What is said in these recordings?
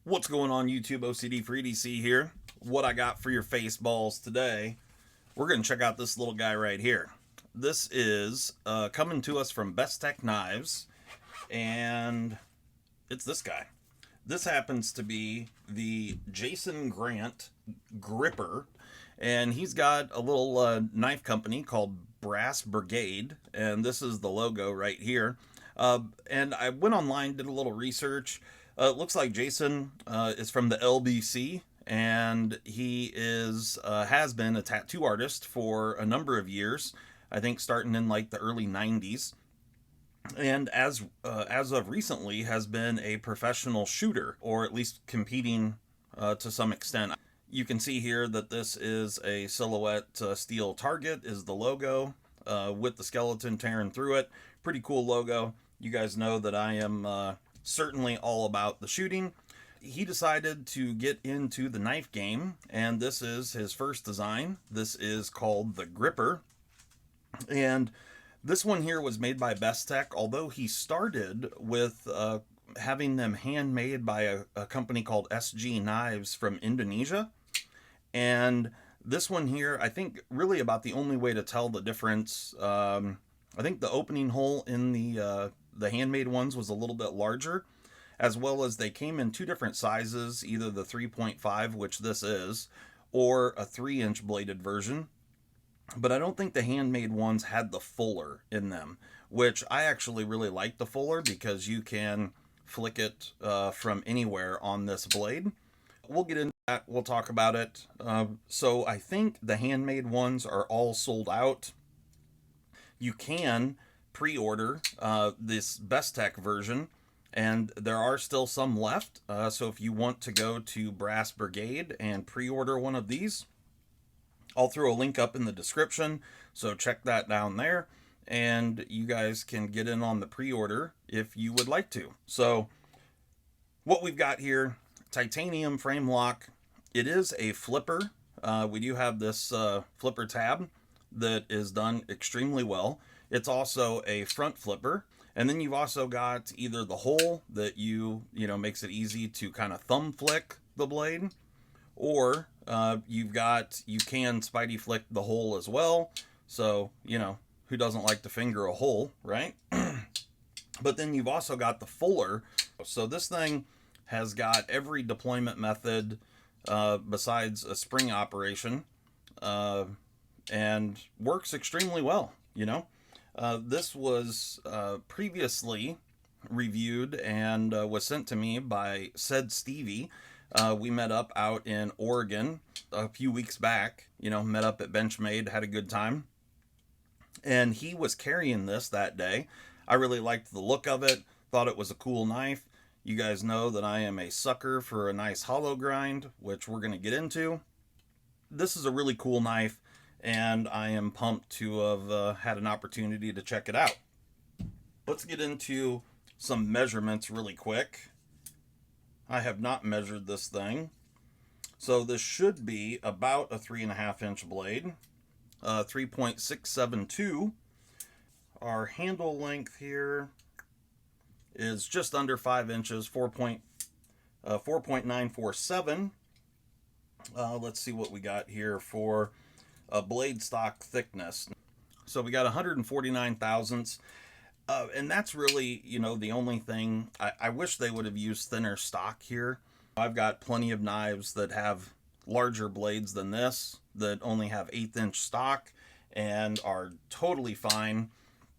What's going on YouTube? OCD for EDC here. What I got for your face balls today, we're going to check out this little guy right here. This is coming to us from Best Tech Knives, and it's this guy. This happens to be the Jason Grant gripper, and he's got a little knife company called Brass Brigade, and this is the logo right here. And I went online, did a little research. It looks like Jason is from the LBC, and he has been a tattoo artist for a number of years. I think starting in like the early '90s, and as of recently has been a professional shooter, or at least competing to some extent. You can see here that this is a silhouette steel target is the logo with the skeleton tearing through it. Pretty cool logo. You guys know that I am certainly all about the shooting. He decided to get into the knife game, and this is his first design. This is called the Gripper, and this one here was made by Best Tech, although he started with having them handmade by a company called SG Knives from Indonesia. And this one here, I think really about the only way to tell the difference, I think the opening hole in the handmade ones was a little bit larger, as well as they came in two different sizes, either the 3.5, which this is, or a 3-inch bladed version. But I don't think the handmade ones had the fuller in them, which I actually really like the fuller because you can flick it from anywhere on this blade. We'll get into that. We'll talk about it. So I think the handmade ones are all sold out. You can pre-order this Best Tech version, and there are still some left. So if you want to go to Brass Brigade and pre-order one of these, I'll throw a link up in the description, so check that down there, and you guys can get in on the pre-order if you would like to. So what we've got here, titanium frame lock. It is a flipper. We do have this flipper tab that is done extremely well. It's also a front flipper, and then you've also got either the hole that you know makes it easy to kind of thumb flick the blade, or you can Spidey flick the hole as well. So, you know, who doesn't like to finger a hole, right? But then you've also got the fuller. So this thing has got every deployment method besides a spring operation, and works extremely well, you know. This was previously reviewed and was sent to me by said Stevie. We met up out in Oregon a few weeks back, you know, met up at Benchmade, had a good time. And he was carrying this that day. I really liked the look of it, thought it was a cool knife. You guys know that I am a sucker for a nice hollow grind, which we're going to get into. This is a really cool knife, and I am pumped to have had an opportunity to check it out. Let's get into some measurements really quick. I have not measured this thing. So this should be about a 3.5-inch blade, 3.672. Our handle length here is just under 5 inches, 4.947. Let's see what we got here for a blade stock thickness. So we got 149 thousandths. And that's really, you know, the only thing. I wish they would have used thinner stock here. I've got plenty of knives that have larger blades than this, that only have 1/8-inch stock and are totally fine.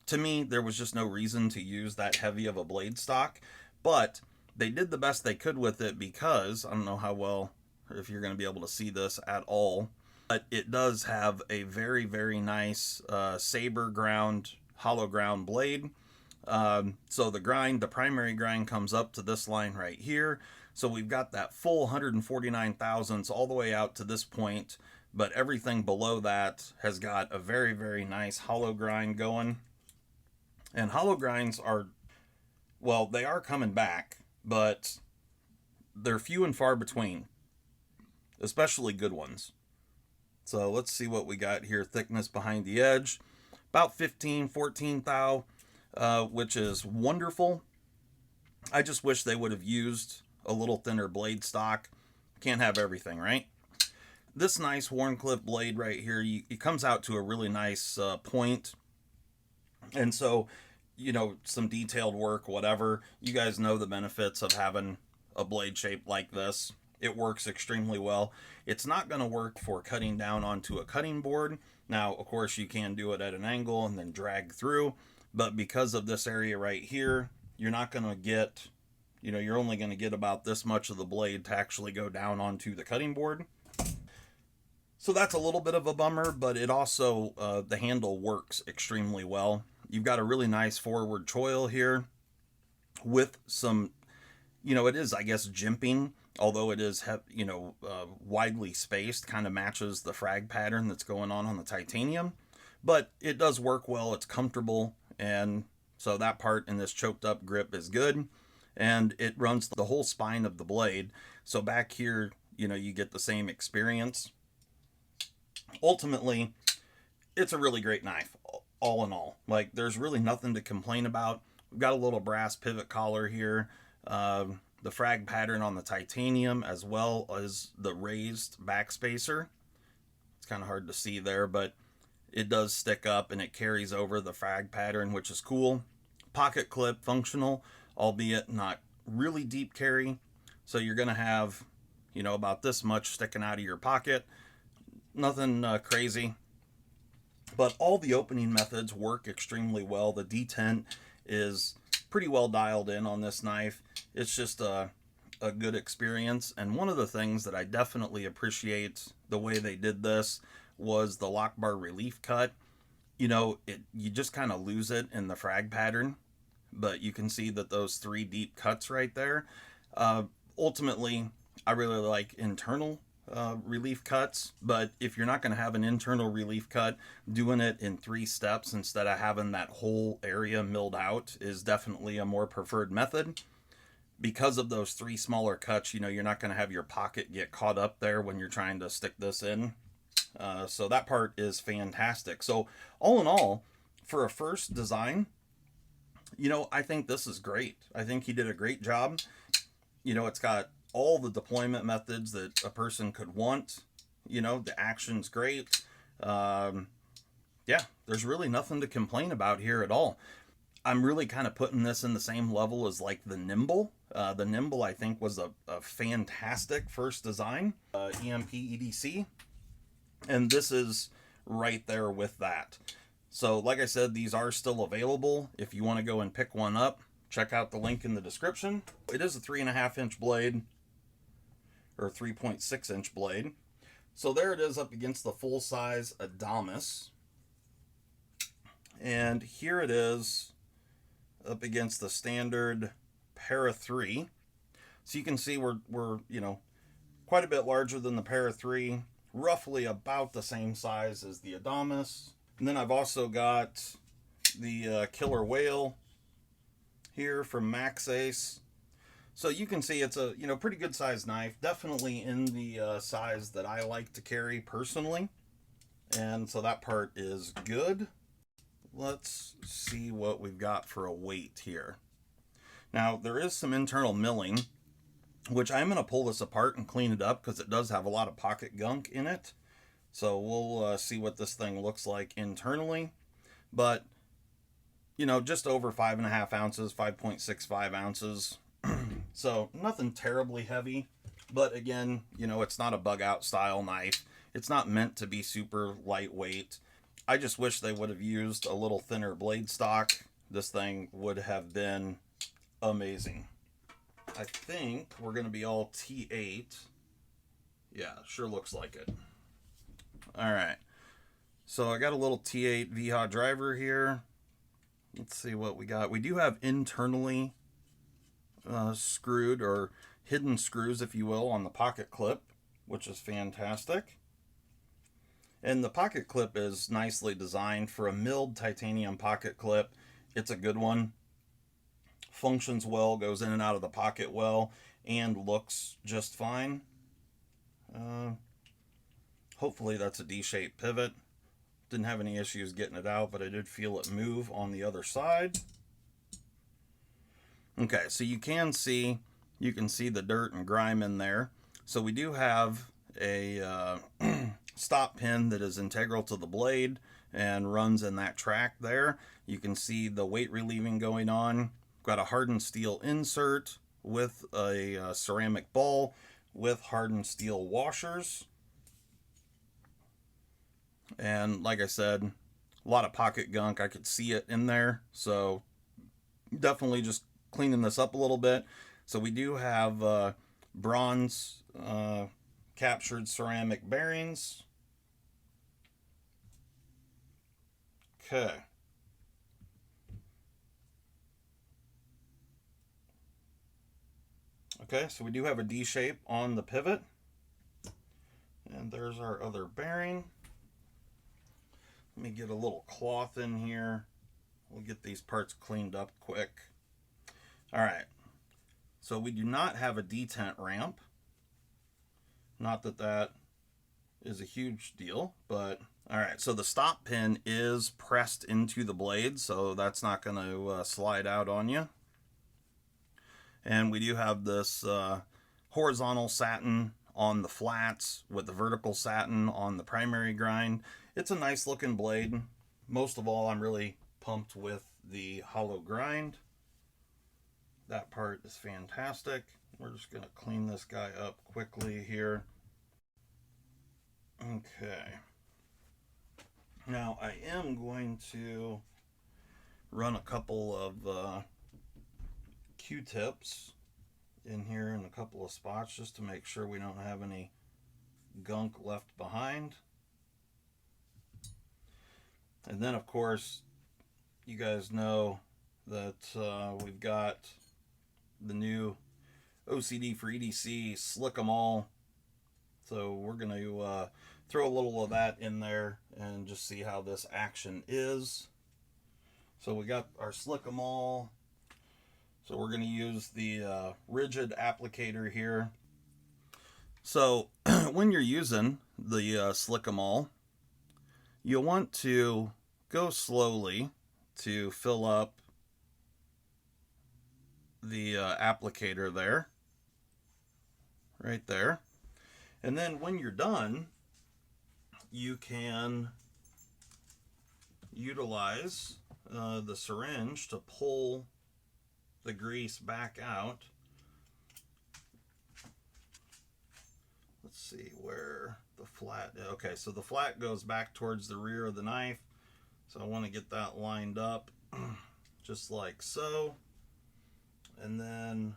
To me, there was just no reason to use that heavy of a blade stock, but they did the best they could with it because, I don't know how well, if you're going to be able to see this at all, but it does have a very, very nice saber ground, hollow ground blade. So the primary grind comes up to this line right here. So we've got that full 149 thousandths all the way out to this point, but everything below that has got a very, very nice hollow grind going. And hollow grinds are, well, they are coming back, but they're few and far between, especially good ones. So let's see what we got here. Thickness behind the edge, about 14 thou, which is wonderful. I just wish they would have used a little thinner blade stock. Can't have everything, right? This nice Wharncliffe blade right here, it comes out to a really nice point. And so, some detailed work, whatever, you guys know the benefits of having a blade shape like this. It works extremely well. It's not going to work for cutting down onto a cutting board. Now, of course, you can do it at an angle and then drag through, but because of this area right here, you're not going to get, you're only going to get about this much of the blade to actually go down onto the cutting board. So that's a little bit of a bummer, but it also, the handle works extremely well. You've got a really nice forward choil here with some, it is, I guess, jimping, although it is, widely spaced, kind of matches the frag pattern that's going on the titanium. But it does work well, it's comfortable, and so that part in this choked up grip is good. And it runs the whole spine of the blade. So back here, you get the same experience. Ultimately, it's a really great knife, all in all. Like, there's really nothing to complain about. We've got a little brass pivot collar here, the frag pattern on the titanium, as well as the raised backspacer. It's kind of hard to see there, but it does stick up and it carries over the frag pattern, which is cool. Pocket clip functional, albeit not really deep carry. So you're going to have, about this much sticking out of your pocket. Nothing crazy, but all the opening methods work extremely well. The detent is pretty well dialed in on this knife. It's just a good experience. And one of the things that I definitely appreciate the way they did this was the lock bar relief cut. You just kind of lose it in the frag pattern, but you can see that those 3 deep cuts right there. Ultimately, I really like internal relief cuts, but if you're not going to have an internal relief cut, doing it in 3 steps instead of having that whole area milled out is definitely a more preferred method. Because of those 3 smaller cuts, you're not going to have your pocket get caught up there when you're trying to stick this in. So that part is fantastic. So all in all, for a first design, I think this is great. I think he did a great job. It's got all the deployment methods that a person could want. The action's great. Yeah, there's really nothing to complain about here at all. I'm really kind of putting this in the same level as like the Nimble. The Nimble, I think, was a fantastic first design, EMP EDC. And this is right there with that. So like I said, these are still available. If you want to go and pick one up, check out the link in the description. It is a 3.5-inch blade, or 3.6-inch blade. So there it is up against the full-size Adamas. And here it is up against the standard Para 3. So you can see we're quite a bit larger than the Para 3, roughly about the same size as the Adamas. And then I've also got the Killer Whale here from Max Ace. So you can see it's a pretty good sized knife, definitely in the size that I like to carry personally, and so that part is good. Let's see what we've got for a weight here. Now there is some internal milling, which I'm going to pull this apart and clean it up because it does have a lot of pocket gunk in it. So we'll see what this thing looks like internally, but just over 5.5 ounces, 5.65 ounces. So nothing terribly heavy, but again, it's not a bug out style knife. It's not meant to be super lightweight. I just wish they would have used a little thinner blade stock. This thing would have been amazing. I think we're going to be all T8. Yeah, sure looks like it. All right. So I got a little T8 VHA driver here. Let's see what we got. We do have internally screwed or hidden screws, if you will, on the pocket clip, which is fantastic. And the pocket clip is nicely designed for a milled titanium pocket clip. It's a good one. Functions well, goes in and out of the pocket well, and looks just fine. Hopefully that's a D-shaped pivot. Didn't have any issues getting it out, but I did feel it move on the other side. Okay, so you can see You can see the dirt and grime in there. So we do have a stop pin that is integral to the blade and runs in that track there. You can see the weight relieving going on. Got a hardened steel insert with a ceramic ball with hardened steel washers. And like I said, a lot of pocket gunk. I could see it in there. So definitely just cleaning this up a little bit. So we do have bronze captured ceramic bearings. Okay. Okay, so we do have a D shape on the pivot. And there's our other bearing. Let me get a little cloth in here. We'll get these parts cleaned up quick. All right. So we do not have a detent ramp. Not that that is a huge deal, but all right. So the stop pin is pressed into the blade, so that's not going to slide out on you. And we do have this horizontal satin on the flats with the vertical satin on the primary grind. It's a nice looking blade. Most of all, I'm really pumped with the hollow grind. That part is fantastic. We're just going to clean this guy up quickly here. Okay. Now I am going to run a couple of Q-tips in here in a couple of spots just to make sure we don't have any gunk left behind. And then of course you guys know that we've got the new OCD for EDC Slick 'em All, so we're going to throw a little of that in there and just see how this action is. So we got our Slick 'em All. So we're going to use the rigid applicator here. So when you're using the Slick 'em All, you'll want to go slowly to fill up the applicator there, right there. And then when you're done, you can utilize the syringe to pull the grease back out. Let's see where the flat, okay, so the flat goes back towards the rear of the knife. So I want to get that lined up just like so. And then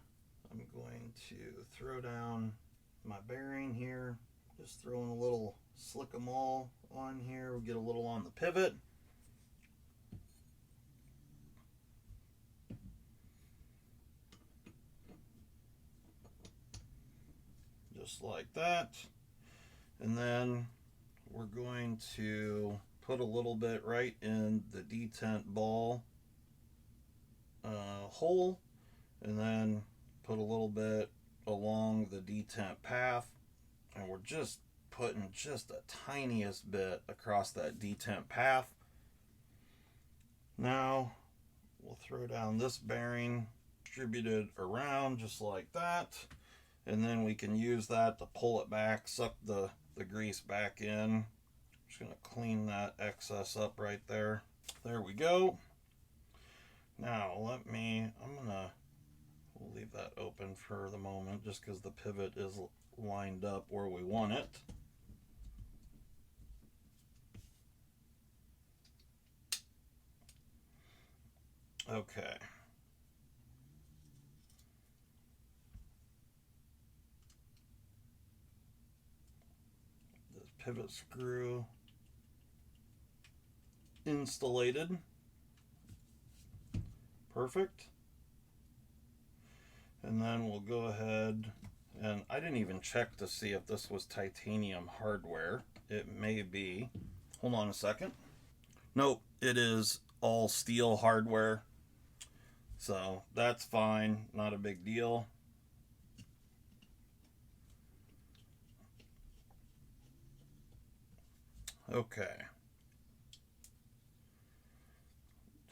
I'm going to throw down my bearing here. Just throwing a little Slick 'em All on here. We'll get a little on the pivot. Just like that. And then we're going to put a little bit right in the detent ball hole, and then put a little bit along the detent path, and we're just putting just the tiniest bit across that detent path. Now we'll throw down this bearing, distribute it around just like that, and then we can use that to pull it back, suck the grease back in. Just going to clean that excess up right there. There we go. Now we'll leave that open for the moment just because the pivot is lined up where we want it. Okay. This pivot screw installated. Perfect. And then we'll go ahead, and I didn't even check to see if this was titanium hardware. It may be. Hold on a second. Nope, it is all steel hardware. So that's fine, not a big deal. Okay.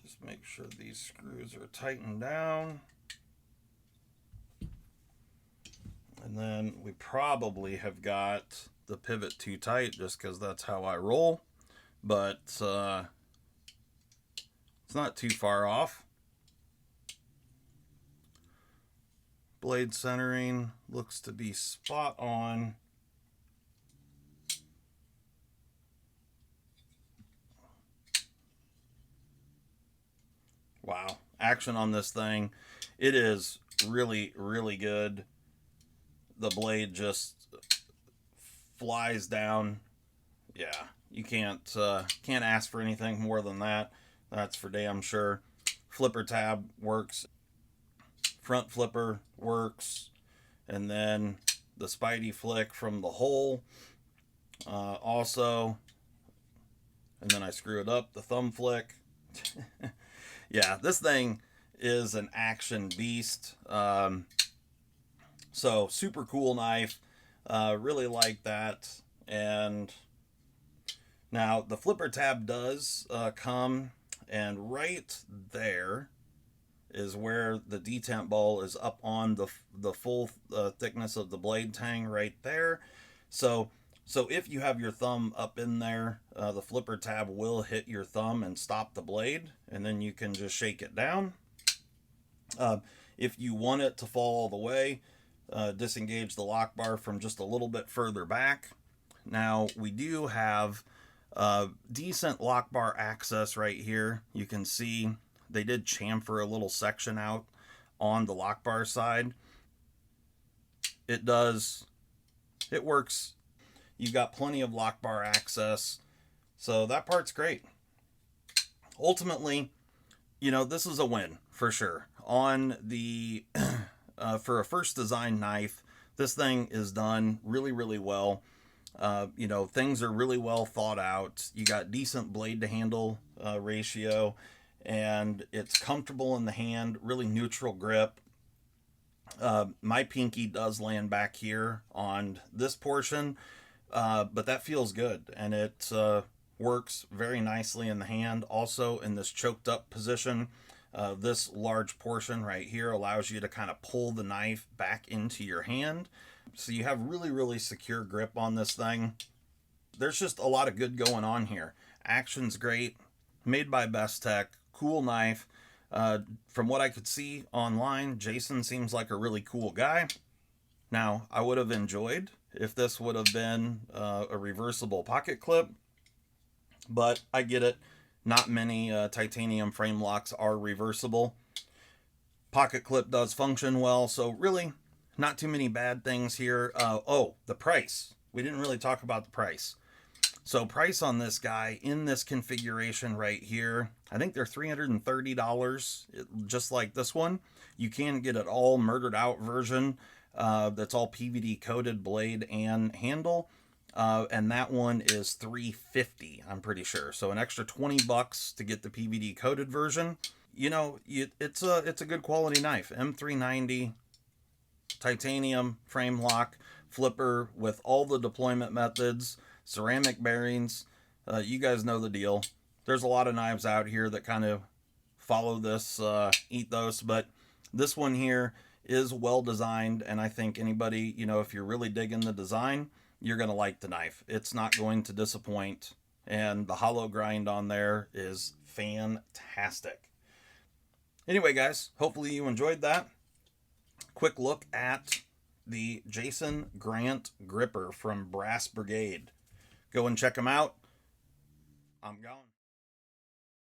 Just make sure these screws are tightened down. And then we probably have got the pivot too tight just because that's how I roll. But it's not too far off. Blade centering looks to be spot on. Wow, action on this thing. It is really, really good. The blade just flies down. Yeah, you can't ask for anything more than that. That's for damn sure. Flipper tab works. Front flipper works. And then the Spidey flick from the hole also. And then I screw it up, the thumb flick. Yeah, this thing is an action beast. So super cool knife. Really like that. And now the flipper tab does come, and right there is where the detent ball is up on the full thickness of the blade tang right there. So if you have your thumb up in there, the flipper tab will hit your thumb and stop the blade, and then you can just shake it down. If you want it to fall all the way, disengage the lock bar from just a little bit further back. Now we do have decent lock bar access right here. You can see they did chamfer a little section out on the lock bar side. It works. You've got plenty of lock bar access, so that part's great. Ultimately, you know, this is a win for sure. On the for a first design knife, this thing is done really, really well. You know, things are really well thought out. You got decent blade to handle ratio, and it's comfortable in the hand, really neutral grip. My pinky does land back here on this portion, but that feels good, and it works very nicely in the hand. Also in this choked up position, this large portion right here allows you to kind of pull the knife back into your hand. So you have really, really secure grip on this thing. There's just a lot of good going on here. Action's great, made by Best Tech, cool knife. From what I could see online, Jason seems like a really cool guy. Now, I would have enjoyed if this would have been a reversible pocket clip, but I get it. Not many titanium frame locks are reversible. Pocket clip does function well, so really not too many bad things here. Oh, the price. We didn't really talk about the price. So price on this guy in this configuration right here, I think they're $330, just like this one. You can get an all murdered out version that's all PVD coated blade and handle. And that one is $350, I'm pretty sure. So an extra $20 to get the PVD coated version. You know, it's a good quality knife. M390 titanium frame lock flipper with all the deployment methods, ceramic bearings. You guys know the deal. There's a lot of knives out here that kind of follow this ethos, but this one here is well designed, and I think anybody, you know, if you're really digging the design, you're going to like the knife. It's not going to disappoint, and the hollow grind on there is fantastic. Anyway, guys, hopefully you enjoyed that. Quick look at the Jason Grant gripper from Brass Brigade. Go and check them out. I'm gone.